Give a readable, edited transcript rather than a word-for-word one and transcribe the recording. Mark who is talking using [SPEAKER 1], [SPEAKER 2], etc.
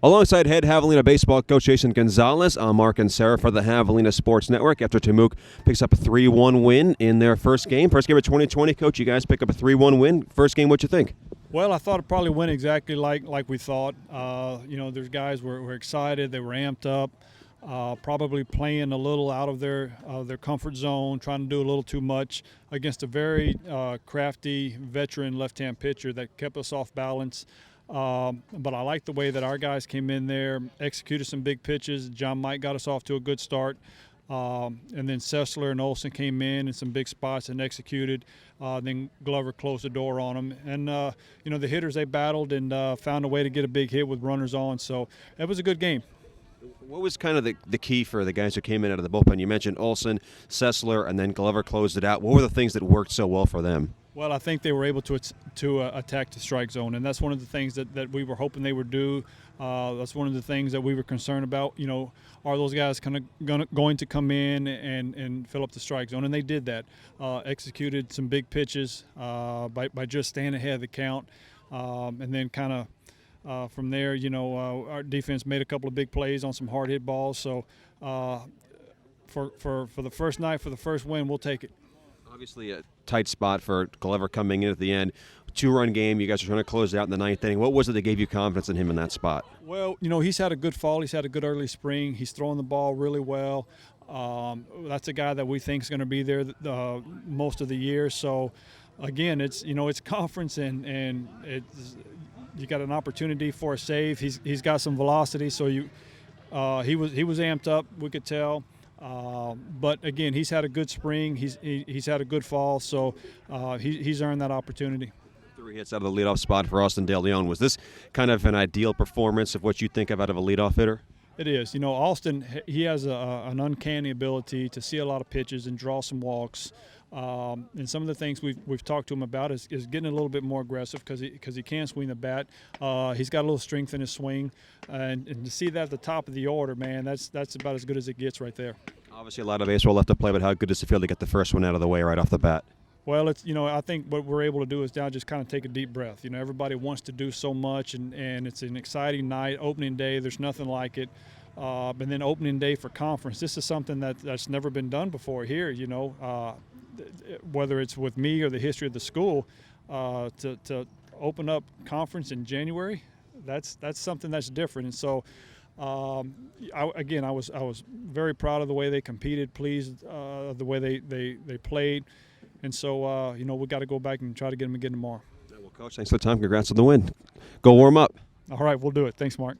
[SPEAKER 1] Alongside head Javelina baseball coach Jason Gonzales, I'm Mark and Sarah for the Javelina Sports Network after Temuque picks up a 3-1 win in their first game. First game of 2020, Coach, you guys pick up a 3-1 win. First game, what'd you think?
[SPEAKER 2] Well, I thought it probably went exactly like we thought. There's guys were excited. They were amped up, probably playing a little out of their comfort zone, trying to do a little too much against a very crafty veteran left-hand pitcher that kept us off balance. But I like the way that our guys came in there, executed some big pitches. John Mike got us off to a good start. And then Sessler and Olsen came in some big spots and executed. Then Glover closed the door on them. And, the hitters, they battled and found a way to get a big hit with runners on. So it was a good game.
[SPEAKER 1] What was kind of the key for the guys who came in out of the bullpen? You mentioned Olsen, Sessler, and then Glover closed it out. What were the things that worked so well for them?
[SPEAKER 2] Well, I think they were able to attack the strike zone, and that's one of the things that we were hoping they would do. That's one of the things that we were concerned about. Are those guys kind of going to come in and fill up the strike zone? And they did that. Executed some big pitches by just staying ahead of the count, and then kind of from there, our defense made a couple of big plays on some hard hit balls. So for the first night, for the first win, we'll take it.
[SPEAKER 1] Obviously a tight spot for Glover coming in at the end. 2-run game. You guys are trying to close it out in the ninth inning. What was it that gave you confidence in him in that spot?
[SPEAKER 2] Well, he's had a good fall. He's had a good early spring. He's throwing the ball really well. That's a guy that we think is going to be there most of the year. So, again, it's conference and you got an opportunity for a save. He's got some velocity. So he was amped up. We could tell. But again, he's had a good spring. He's had a good fall, so he's earned that opportunity.
[SPEAKER 1] 3 hits out of the leadoff spot for Austin De Leon. Was this kind of an ideal performance of what you think of out of a leadoff hitter?
[SPEAKER 2] It is. Austin, he has an uncanny ability to see a lot of pitches and draw some walks. And some of the things we've talked to him about is getting a little bit more aggressive because he can swing the bat. He's got a little strength in his swing, and to see that at the top of the order, man, that's about as good as it gets right there.
[SPEAKER 1] Obviously, a lot of baseball left to play, but how good does it feel to get the first one out of the way right off the bat?
[SPEAKER 2] Well, it's I think what we're able to do is now just kind of take a deep breath. Everybody wants to do so much, and it's an exciting night, opening day. There's nothing like it. And then opening day for conference. This is something that's never been done before here. Whether it's with me or the history of the school, to open up conference in January, that's something that's different. And so, I was very proud of the way they competed, pleased the way they played, and so we got to go back and try to get them again tomorrow.
[SPEAKER 1] Well, Coach, thanks for the time. Congrats on the win. Go warm up.
[SPEAKER 2] All right, we'll do it. Thanks, Mark.